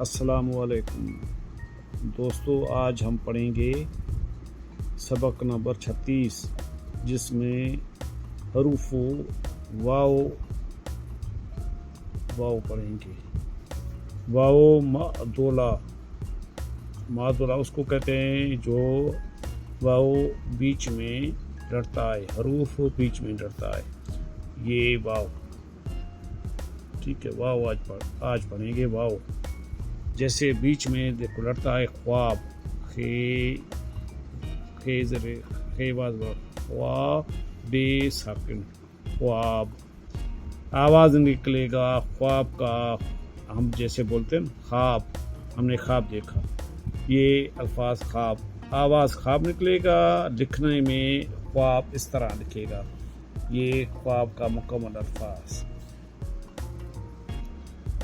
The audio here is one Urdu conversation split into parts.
السلام علیکم دوستو، آج ہم پڑھیں گے سبق نمبر 36 جس میں حروف واو پڑھیں گے۔ واو معدولہ اس کو کہتے ہیں جو واو بیچ میں ڈرتا ہے، حروف بیچ میں ڈرتا ہے، یہ واو، ٹھیک ہے۔ واو آج پڑھیں گے واو، جیسے بیچ میں دیکھو لڑتا ہے خواب، خواب بے ساکن، خواب آواز نکلے گا خواب کا، ہم جیسے بولتے ہیں خواب، ہم نے خواب دیکھا، یہ الفاظ خواب، آواز خواب نکلے گا، لکھنے میں خواب اس طرح لکھے گا، یہ خواب کا مکمل الفاظ۔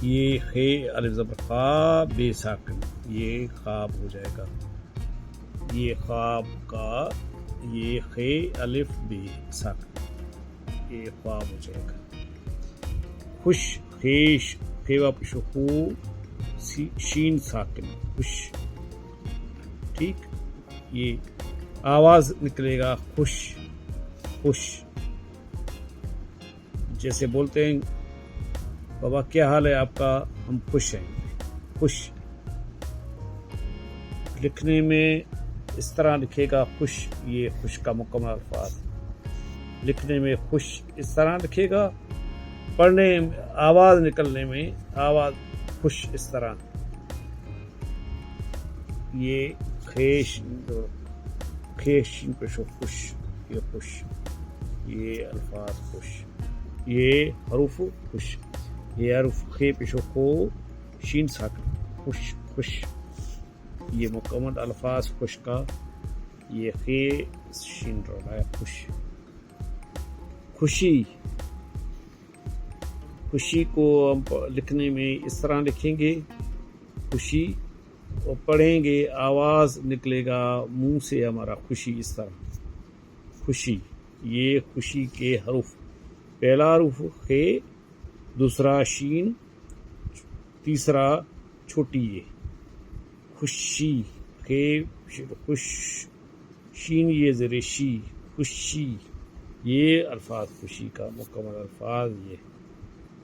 یہ خے الف زبر خا بے ساکن، یہ خواب ہو جائے گا، یہ خواب کا، یہ خے الف بے ساکن، یہ خواب ہو جائے گا۔ خوش، خیش، خیوا پیشو خو شین ساکن، خوش، ٹھیک، یہ آواز نکلے گا خوش، خوش، جیسے بولتے ہیں بابا کیا حال ہے آپ کا، ہم خوش ہیں، خوش، لکھنے میں اس طرح لکھے گا خوش، یہ خوش کا مکمل الفاظ، لکھنے میں خوش اس طرح لکھے گا، پڑھنے آواز نکلنے میں آواز خوش اس طرح، یہ خیش پیشو خوش، یہ خوش، یہ الفاظ خوش، یہ حروف خوش، یہ حروف خے پیشو خو شین ساکن، خوش، خوش، یہ مکمل الفاظ خوش کا، یہ خے شین رولا ہے، خوش، خوشی، خوشی کو ہم لکھنے میں اس طرح لکھیں گے خوشی، اور پڑھیں گے آواز نکلے گا منہ سے ہمارا خوشی اس طرح، خوشی، یہ خوشی کے حروف، پہلا حرف خے، دوسرا شین، تیسرا چھوٹی یہ، خوشی، خے خوش، شین یہ زیر شی، خوشی، یہ الفاظ خوشی کا مکمل الفاظ، یہ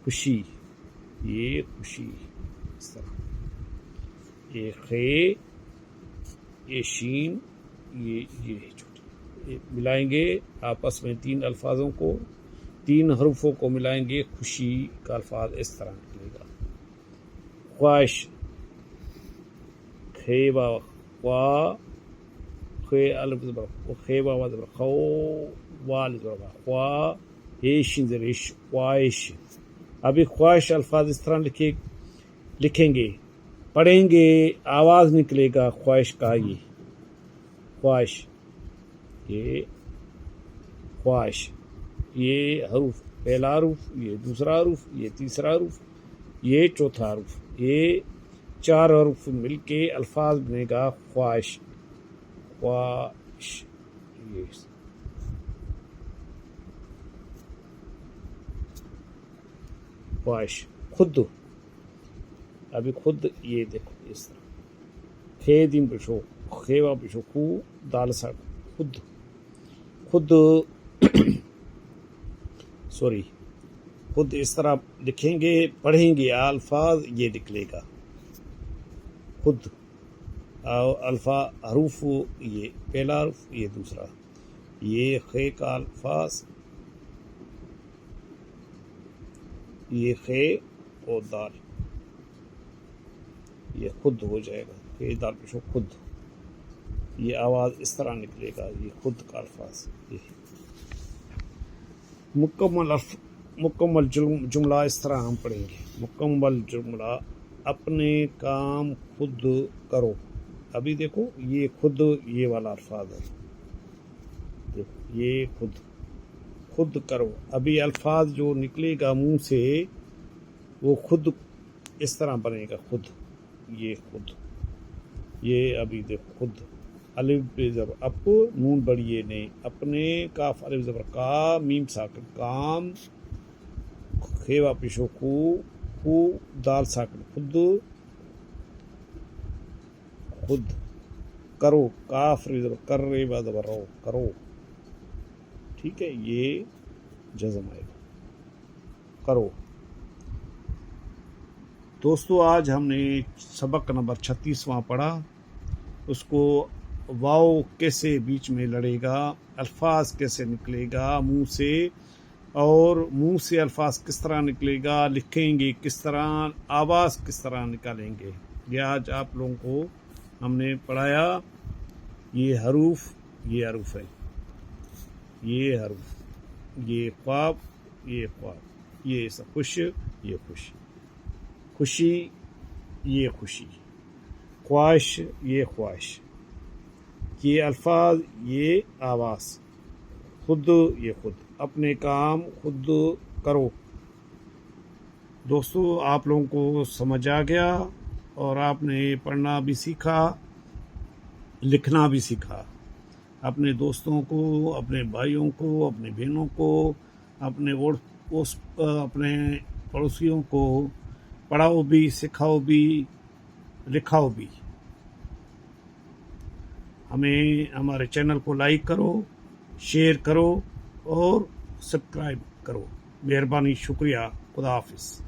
خوشی، یہ خوشی اس طرح، یہ خے، یہ شین، یہ چھوٹی، یہ ملائیں گے آپس میں تین الفاظوں کو، تین حروفوں کو ملائیں گے، خوشی کا الفاظ اس طرح نکلے گا، خواہش، خیبا خوا، خے الف زبر خیبا وا زبر خو، وال زبر خوا، ہیشن زریش، خواہش، ابھی خواہش الفاظ اس طرح لکھیں گے، پڑھیں گے آواز نکلے گا خواہش کا، یہ خواہش، یہ خواہش، یہ حروف، پہلا حروف، یہ دوسرا حروف، یہ تیسرا حروف، یہ چوتھا حروف، یہ چار حروف مل کے الفاظ بنے گا خواہش، خواہش، یہ خواہش، خود، ابھی خود، یہ دیکھو اس طرح، خے دین پیشو، خیوا پیشو خو دال سا، خود، خود سوری، خود اس طرح لکھیں گے، پڑھیں گے الفاظ یہ نکلے گا خود، الفاظ حروف، یہ پہلا حرف، یہ دوسرا، یہ خے کا الفاظ، یہ خے اور دال، یہ خود ہو جائے گا، خے دال پیشو خود، یہ آواز اس طرح نکلے گا، یہ خود کا الفاظ، یہ مکمل جملہ اس طرح ہم پڑھیں گے، مکمل جملہ، اپنے کام خود کرو، ابھی دیکھو یہ خود، یہ والا الفاظ ہے، دیکھو یہ خود کرو، ابھی الفاظ جو نکلے گا منہ سے وہ خود اس طرح بنے گا، خود، یہ خود، یہ ابھی دیکھو خود، الف بے زبر اپ، نون بڑی نہیں، اپنے، کاف الف زبر کا، میم ساکن کام، خیوا پیشو خو دال ساکن خود، خود کرو کاف کر رے بعد برو کرو ٹھیک ہے یہ جزم آئے گا کرو دوستو آج ہم نے سبق نمبر 36واں پڑھا اس کو واو کیسے بیچ میں لڑے گا الفاظ کیسے نکلے گا منہ سے اور منہ سے الفاظ کس طرح نکلے گا لکھیں گے کس طرح آواز کس طرح نکالیں گے یہ آج آپ لوگوں کو ہم نے پڑھایا یہ حروف ہے یہ حروف یہ خواب یہ خوش یہ خوشی خوشی یہ خوشی خواہش یہ خواہش یہ الفاظ یہ آواز خود یہ خود اپنے کام خود کرو دوستو آپ لوگوں کو سمجھ آ گیا اور آپ نے پڑھنا بھی سیکھا لکھنا بھی سیکھا اپنے دوستوں کو اپنے بھائیوں کو اپنے بہنوں کو اپنے پڑوسیوں کو پڑھاؤ بھی سکھاؤ بھی لکھاؤ بھی ہمارے چینل کو لائک کرو شیئر کرو اور سبسکرائب کرو مہربانی شکریہ خدا حافظ